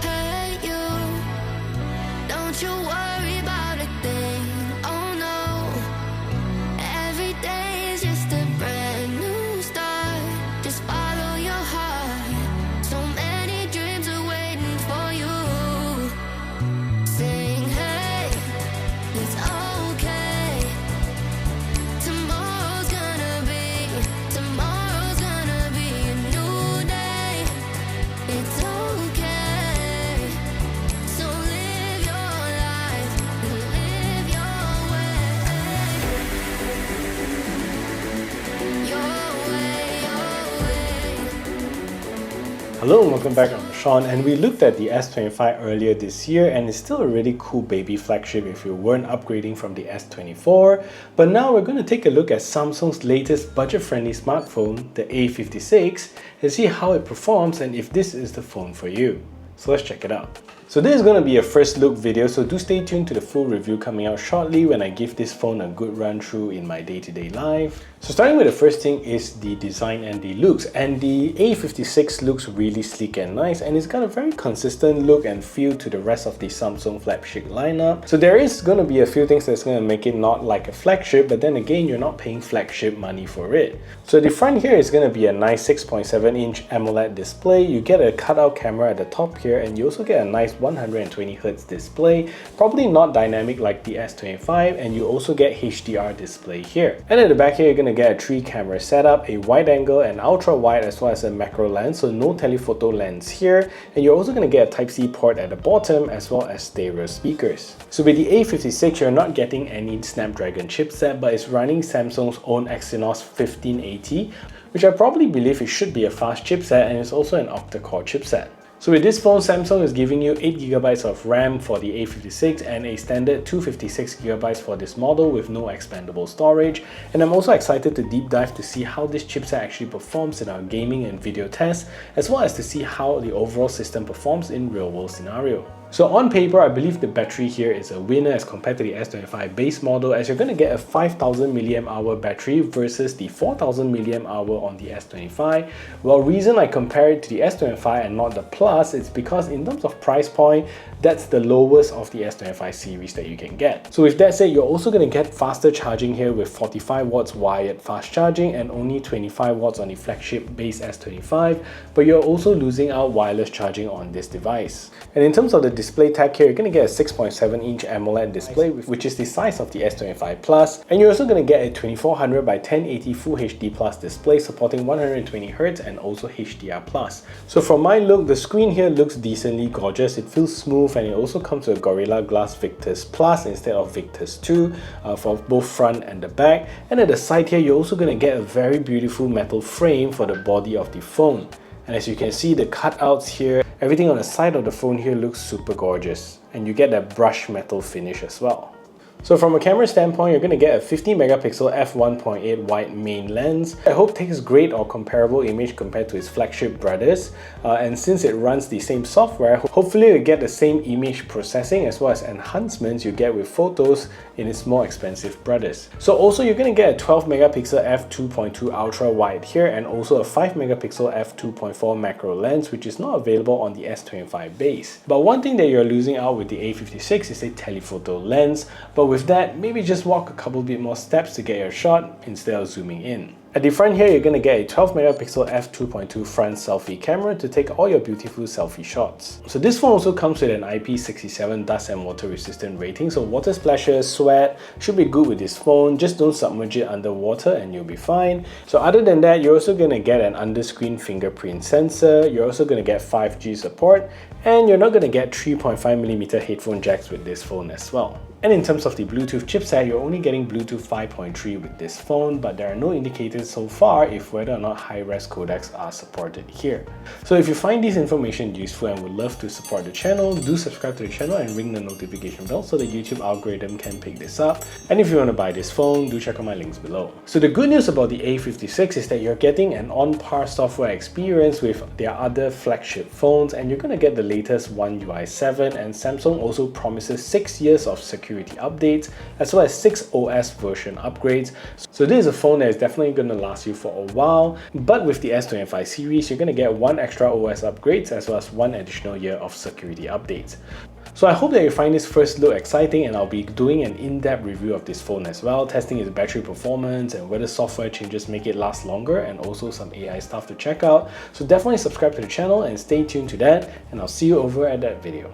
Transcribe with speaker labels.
Speaker 1: Hey you, don't you worry about a thing. Oh no, every day is just a brand new start. Just follow your heart. So many dreams are waiting for you. Sing hey, it's okay. Tomorrow's gonna be a new day. It's okay. So live your life, live your way. Your way, your way.
Speaker 2: Hello and welcome back, I'm Sean, and we looked at the S25 earlier this year, and it's still a really cool baby flagship if you weren't upgrading from the S24. But now we're going to take a look at Samsung's latest budget-friendly smartphone, the A56, and see how it performs and if this is the phone for you. So let's check it out. So this is going to be a first look video, so do stay tuned to the full review coming out shortly when I give this phone a good run through in my day-to-day life. So starting with the first thing is the design and the looks, and the A56 looks really sleek and nice, and it's got a very consistent look and feel to the rest of the Samsung flagship lineup. So there is going to be a few things that's going to make it not like a flagship, but then again you're not paying flagship money for it. So the front here is going to be a nice 6.7-inch AMOLED display. You get a cutout camera at the top here, and you also get a nice 120Hz display, probably not dynamic like the S25, and you also get HDR display here. And at the back here you're going to get a 3-camera setup, a wide angle and ultra wide, as well as a macro lens, so no telephoto lens here, and you're also going to get a Type-C port at the bottom as well as stereo speakers. So with the A56 you're not getting any Snapdragon chipset, but it's running Samsung's own Exynos 1580, which I probably believe it should be a fast chipset, and it's also an octa-core chipset. So with this phone, Samsung is giving you 8GB of RAM for the A56 and a standard 256GB for this model with no expandable storage. And I'm also excited to deep dive to see how this chipset actually performs in our gaming and video tests, as well as to see how the overall system performs in real-world scenario. So on paper, I believe the battery here is a winner as compared to the S25 base model, as you're going to get a 5000 mAh battery versus the 4000 mAh on the S25. Well, reason I compare it to the S25 and not the Plus is because in terms of price point, that's the lowest of the S25 series that you can get. So with that said, you're also going to get faster charging here with 45 watts wired fast charging and only 25 watts on the flagship base S25, but you're also losing out wireless charging on this device. And in terms of the display tech here, you're going to get a 6.7-inch AMOLED display, which is the size of the S25 Plus, and you're also going to get a 2400 by 1080 Full HD Plus display supporting 120Hz and also HDR+. So from my look, the screen here looks decently gorgeous. It feels smooth, and it also comes with Gorilla Glass Victus Plus instead of Victus 2 for both front and the back. And at the side here, you're also going to get a very beautiful metal frame for the body of the phone. And as you can see, the cutouts here, everything on the side of the phone here looks super gorgeous, and you get that brushed metal finish as well. So from a camera standpoint, you're going to get a 50MP f1.8 wide main lens. I hope takes great or comparable image compared to its flagship brothers, and since it runs the same software, hopefully you get the same image processing as well as enhancements you get with photos in its more expensive brothers. So also you're going to get a 12MP f2.2 ultra wide here, and also a 5MP f2.4 macro lens, which is not available on the S25 base. But one thing that you're losing out with the A56 is a telephoto lens, but with that, maybe just walk a couple bit more steps to get your shot instead of zooming in. At the front here, you're going to get a 12MP f2.2 front selfie camera to take all your beautiful selfie shots. So this phone also comes with an IP67 dust and water resistant rating, so water splashes, sweat should be good with this phone. Just don't submerge it underwater and you'll be fine. So other than that, you're also going to get an under-screen fingerprint sensor. You're also going to get 5G support, and you're not going to get 3.5mm headphone jacks with this phone as well. And in terms of the Bluetooth chipset, you're only getting Bluetooth 5.3 with this phone, but there are no indicators so far if whether or not high-res codecs are supported here. So if you find this information useful and would love to support the channel, do subscribe to the channel and ring the notification bell so the YouTube algorithm can pick this up. And if you want to buy this phone, do check out my links below. So the good news about the A56 is that you're getting an on-par software experience with their other flagship phones, and you're going to get the latest One UI 7, and Samsung also promises 6 years of security security updates, as well as 6 OS version upgrades. So this is a phone that is definitely going to last you for a while, but with the S25 series, you're going to get 1 extra OS upgrades as well as 1 additional year of security updates. So I hope that you find this first look exciting, and I'll be doing an in-depth review of this phone as well, testing its battery performance and whether software changes make it last longer, and also some AI stuff to check out. So definitely subscribe to the channel and stay tuned to that, and I'll see you over at that video.